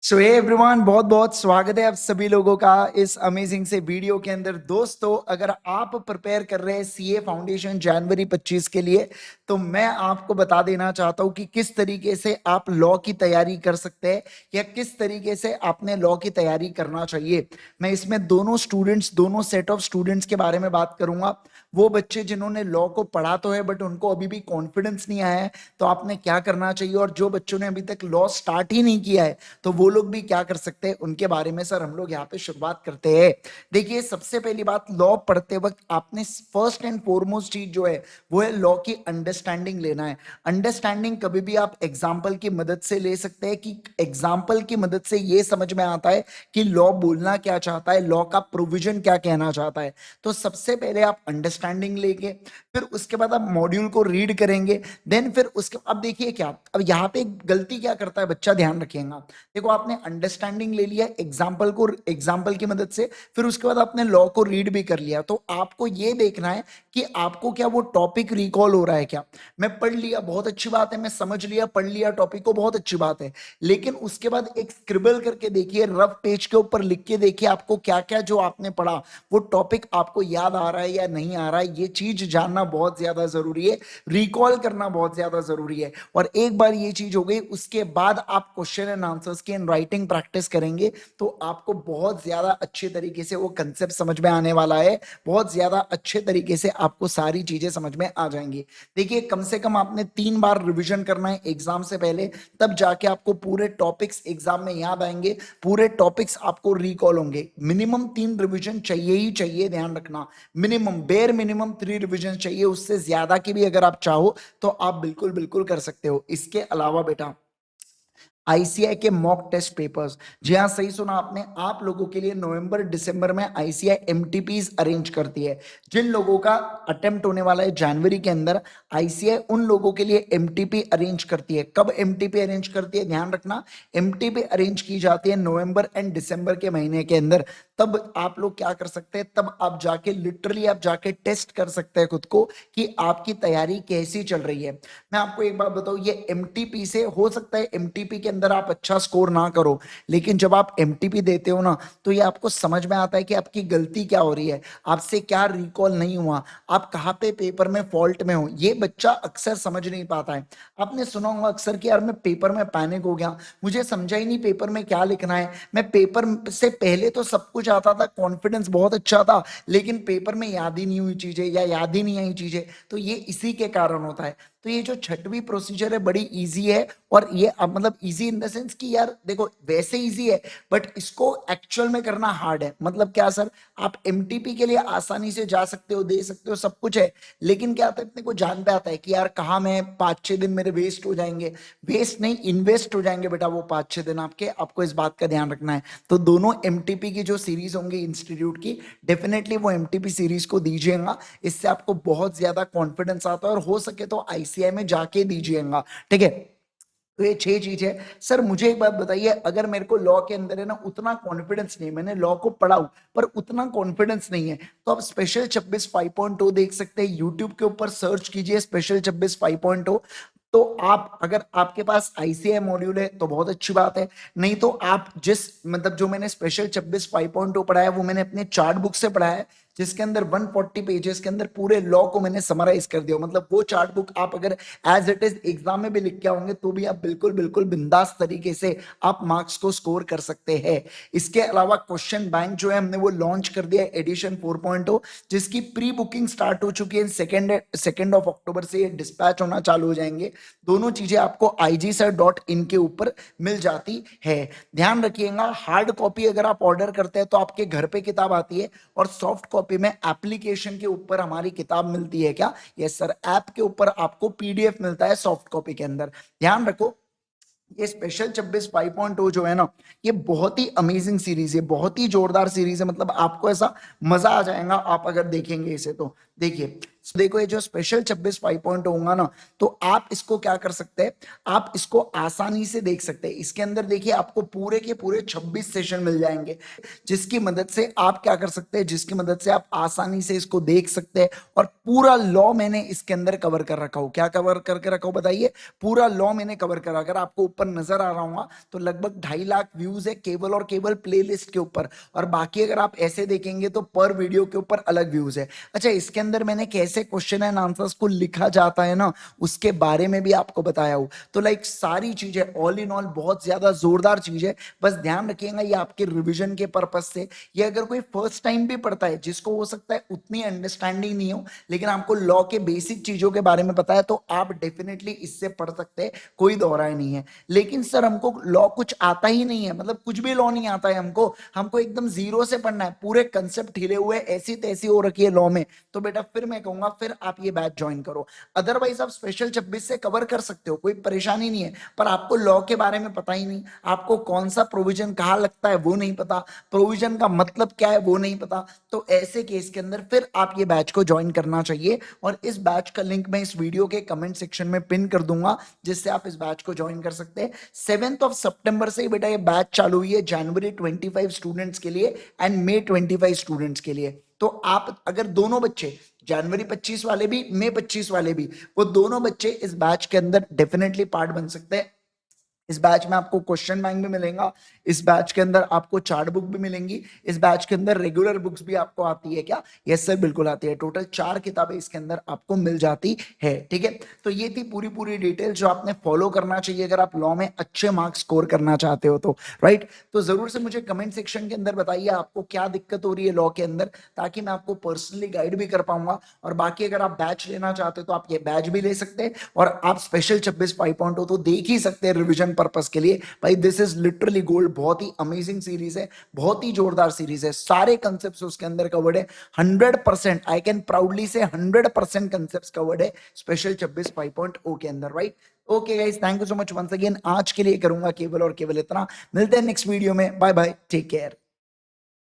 सो hey everyone, बहुत बहुत स्वागत है आप सभी लोगों का इस अमेजिंग से वीडियो के अंदर। दोस्तों, अगर आप प्रिपेयर कर रहे हैं सीए फाउंडेशन जनवरी 25 के लिए, तो मैं आपको बता देना चाहता हूं कि किस तरीके से आप लॉ की तैयारी कर सकते हैं या किस तरीके से आपने लॉ की तैयारी करना चाहिए। मैं इसमें दोनों सेट ऑफ स्टूडेंट्स के बारे में बात करूंगा। वो बच्चे जिन्होंने लॉ को पढ़ा तो है बट उनको अभी भी कॉन्फिडेंस नहीं आया है, तो आपने क्या करना चाहिए, और जो बच्चों ने अभी तक लॉ स्टार्ट ही नहीं किया है तो वो लोग भी क्या कर सकते हैं, उनके बारे में सर हम लोग यहाँ पे शुरुआत करते हैं। देखिए, सबसे पहली बात, लॉ पढ़ते वक्त आपने फर्स्ट एंड फॉरमोस्ट चीज जो है वो है लॉ की अंडरस्टैंडिंग लेना है। अंडरस्टैंडिंग कभी भी आप एग्जाम्पल की मदद से ले सकते हैं कि एग्जाम्पल की मदद से ये समझ में आता है कि लॉ बोलना क्या चाहता है, लॉ का प्रोविजन क्या कहना चाहता है। तो सबसे पहले आप अंडरस्टैंडिंग लेके फिर उसके बाद आप मॉड्यूल को रीड करेंगे। देन फिर उसके अब देखिए क्या, अब यहाँ पे गलती क्या करता है बच्चा, ध्यान रखिएगा। देखो, आपने अंडरस्टैंडिंग ले लिया एग्जाम्पल की मदद से, फिर उसके बाद आपने लॉ को रीड भी कर लिया, तो आपको ये देखना है कि आपको क्या वो टॉपिक रिकॉल हो रहा है क्या। मैं पढ़ लिया, बहुत अच्छी बात है, मैं समझ लिया, पढ़ लिया टॉपिक को, बहुत अच्छी बात है, लेकिन उसके बाद एक स्क्रिबल करके देखिए, रफ पेज के ऊपर लिख के देखिए आपको क्या क्या जो आपने पढ़ा वो टॉपिक आपको याद आ रहा है या नहीं आ रहा है। ये चीज जानना बहुत ज्यादा जरूरी है, रिकॉल करना बहुत ज्यादा जरूरी है। और एक बार ये चीज हो गई, उसके बाद आप क्वेश्चन एंड आंसर्स की राइटिंग प्रैक्टिस करेंगे तो आपको बहुत ज्यादा अच्छे तरीके से वो कंसेप्ट समझ में आने वाला है, बहुत ज्यादा अच्छे तरीके से आपको सारी चीजें समझ में आ जाएंगी। देखिए, कम से कम आपने 3 बार रिवीजन करना है एग्जाम से पहले, तब जाके आपको पूरे टॉपिक्स एग्जाम में याद आएंगे, पूरे टॉपिक्स आपको रिकॉल होंगे। मिनिमम 3 रिवीजन चाहिए ही चाहिए, ध्यान रखना। मिनिमम, बेर मिनिमम 3 रिवीजन चाहिए, उससे ज्यादा की भी अगर आप चाहो तो आप बिल्कुल बिल्कुल कर सकते हो। इसके अलावा बेटा, आईसीआई के मॉक टेस्ट पेपर्स, जी हाँ, सही सुना आपने, आप लोगों के लिए नवंबर दिसंबर में आईसीआई एमटीपीज अरेंज करती है। जिन लोगों का अटेम्प्ट होने वाला है जनवरी के अंदर, आईसीआई उन लोगों के लिए एमटीपी अरेंज करती है। कब एमटीपी अरेंज करती है, ध्यान रखना, एमटीपी अरेंज की जाती है नवंबर एंड दिसंबर के महीने के अंदर। तब आप लोग क्या कर सकते हैं, तब आप जाके लिटरली आप जाके टेस्ट कर सकते हैं खुद को कि आपकी तैयारी कैसी चल रही है। मैं आपको एक बात बताऊं, ये एमटीपी से हो सकता है एमटीपी के अंदर आप अच्छा स्कोर ना करो, लेकिन जब आप एमटीपी देते हो ना, तो ये आपको समझ में आता है कि आपकी गलती क्या हो रही है, आपसे क्या रिकॉल नहीं हुआ, आप कहाँ पे पेपर में फॉल्ट में हो। ये बच्चा अक्सर समझ नहीं पाता है। आपने सुना होगा अक्सर कि यार मैं पेपर में पैनिक हो गया, मुझे समझा ही नहीं पेपर में क्या लिखना है, मैं पेपर से पहले तो सब कुछ आता था, कॉन्फिडेंस बहुत अच्छा था, लेकिन पेपर में याद ही नहीं हुई चीजें या याद ही नहीं आई चीजें। तो ये इसी के कारण होता है। तो ये जो छठवीं प्रोसीजर है बड़ी इजी है, और ये अब मतलब इजी इन द सेंस कि यार देखो, वैसे इजी है बट इसको एक्चुअल में करना हार्ड है। मतलब क्या सर, आप एमटीपी के लिए आसानी से जा सकते हो, दे सकते हो, सब कुछ है, लेकिन क्या आता है, अपने को जान पे आता है कि यार कहाँ मैं 5-6 दिन मेरे वेस्ट हो जाएंगे। वेस्ट नहीं, इन्वेस्ट हो जाएंगे बेटा वो 5-6 दिन आपके, आपको इस बात का ध्यान रखना है। तो दोनों एमटीपी की जो सीरीज होंगी इंस्टीट्यूट की, डेफिनेटली वो एमटीपी सीरीज को दीजिएगा, इससे आपको बहुत ज्यादा कॉन्फिडेंस आता है, और हो सके तो आईसीआई में जाके दीजिएगा, ठीक है। तो ये 6 चीज है। सर मुझे एक बात बताइए, अगर मेरे को लॉ के अंदर है ना उतना कॉन्फिडेंस नहीं है, मैंने लॉ को पढ़ा हूं पर उतना कॉन्फिडेंस नहीं है, तो आप स्पेशल 26 5.0 देख सकते हैं, यूट्यूब के ऊपर सर्च कीजिए स्पेशल 26 5.0। तो आप, अगर आपके पास आईसीआई मॉड्यूल है तो बहुत अच्छी बात है, नहीं तो आप जिस मतलब जो मैंने स्पेशल 26 5.0 पढ़ा है वो मैंने अपने चार्ट बुक से पढ़ा है, जिसके अंदर 140 पेजेस के अंदर पूरे लॉ को मैंने समराइज कर दिया। मतलब वो चार्ट बुक आप अगर एज इट इज एग्जाम में भी लिख के आओगे तो भी आप बिल्कुल बिल्कुल बिंदास तरीके से आप मार्क्स को स्कोर कर सकते हैं। इसके अलावा क्वेश्चन बैंक जो है हमने वो लॉन्च कर दिया है एडिशन 4.0, जिसकी प्री बुकिंग स्टार्ट हो चुकी है। सेकेंड ऑफ अक्टूबर से ये डिस्पैच होना चालू हो जाएंगे। दोनों चीजें आपको IGSir.in के ऊपर मिल जाती है। ध्यान रखिएगा, हार्ड कॉपी अगर आप ऑर्डर करते हैं तो आपके घर पे किताब आती है, और सॉफ्ट कॉपी में एप्लीकेशन के ऊपर हमारी किताब मिलती है क्या, यस सर, ऐप के ऊपर आपको पीडीएफ मिलता है सॉफ्ट कॉपी के अंदर। ध्यान रखो, ये स्पेशल 26 5.0 जो है ना, ये बहुत ही अमेजिंग सीरीज है, बहुत ही जोरदार सीरीज है, मतलब आपको ऐसा मजा आ जाएगा आप अगर देखेंगे इसे तो। देखिए देखो ये जो स्पेशल 26 5 पॉइंट होगा ना, तो आप इसको क्या कर सकते हैं, आप इसको आसानी से देख सकते हैं। इसके अंदर देखिए आपको पूरे के पूरे 26 सेशन मिल जाएंगे, जिसकी मदद से आप क्या कर सकते हैं, जिसकी मदद से आप आसानी से इसको देख सकते हैं। और पूरा लॉ मैंने इसके अंदर कवर कर रखा हूं। क्या कवर करके रखा हूं बताइए? पूरा लॉ मैंने कवर करा। अगर आपको ऊपर नजर आ रहा होगा तो लगभग 2.5 लाख व्यूज है केवल और केवल प्लेलिस्ट के ऊपर, और बाकी अगर आप ऐसे देखेंगे तो पर वीडियो के ऊपर अलग व्यूज है। अच्छा, इसके अंदर मैंने कैसे क्वेश्चन एंड आंसर्स को लिखा जाता है ना, उसके बारे में भी आपको बताया हूं। तो लाइक सारी चीजें ऑल इन ऑल बहुत ज्यादा जोरदार चीज है। बस ध्यान रखिएगा ये आपके रिवीजन के पर्पज से, ये अगर कोई फर्स्ट टाइम भी पढ़ता है जिसको हो सकता है उतनी अंडरस्टैंडिंग नहीं हो, लेकिन आपको लॉ के बेसिक चीजों के बारे में पता है, तो आप डेफिनेटली इससे पढ़ सकते हैं, कोई दोहराए नहीं है। लेकिन सर हमको लॉ कुछ आता ही नहीं है, मतलब कुछ भी लॉ नहीं आता है हमको हमको एकदम जीरो से पढ़ना है, पूरे कंसेप्ट हिले हुए ऐसी तैसी हो रखी है लॉ में, तो बेटा फिर मैं कहूंगा फिर आप ये बैच ज्वाइन करो। अदरवाइज आप स्पेशल 26 से कवर कर सकते हो, कोई परेशानी नहीं है। पर आपको लॉ के बारे में पता ही नहीं, आपको कौन सा प्रोविजन कहाँ लगता है वो नहीं पता, प्रोविजन का मतलब क्या है वो नहीं पता, तो ऐसे केस के अंदर फिर आप ये बैच को ज्वाइन करना चाहिए। और इस बैच का लिंक मैं इस वीडियो के कमेंट सेक्शन में पिन कर दूंगा, जिससे आप इस बैच को ज्वाइन कर सकते हैं। 7 सितंबर से ही बेटा ये बैच चालू हुई है, जनवरी 25 स्टूडेंट्स के लिए एंड मई 25 स्टूडेंट्स के लिए। तो आप अगर दोनों बच्चे, जनवरी 25 वाले भी मई 25 वाले भी, वो दोनों बच्चे इस बैच के अंदर डेफिनेटली पार्ट बन सकते हैं। इस बैच में आपको क्वेश्चन बैंक भी मिलेगा, इस बैच के अंदर आपको चार्ट बुक भी मिलेंगी, इस बैच के अंदर रेगुलर बुक्स भी आपको आती है क्या? यस सर बिल्कुल आती है। टोटल 4 किताबें इसके अंदर आपको मिल जाती है। ठीक है, तो ये थी पूरी पूरी डिटेल जो आपने फॉलो करना चाहिए अगर आप लॉ में अच्छे मार्क्स स्कोर करना चाहते हो तो, राइट। तो जरूर से मुझे कमेंट सेक्शन के अंदर बताइए आपको क्या दिक्कत हो रही है लॉ के अंदर, ताकि मैं आपको पर्सनली गाइड भी कर पाऊंगा। और बाकी अगर आप बैच लेना चाहते हो तो आप ये बैच भी ले सकते हैं, और आप स्पेशल 26 5.0 तो देख ही सकते हैं रिविजन पर्पस के लिए। भाई दिस इज लिटरली गोल्ड, बहुत ही अमेजिंग सीरीज है, बहुत ही जोरदार सीरीज है, सारे कंसेप्ट्स उसके अंदर कवर्ड है। 100% आई कैन प्राउडली से 100% कंसेप्ट्स कवर्ड है स्पेशल 26 5.0 के अंदर, right. Okay guys, thank you so much once again. आज के लिए करूंगा केवल और केवल इतना। मिलते हैं नेक्स्ट वीडियो में, बाय बाय, टेक केयर।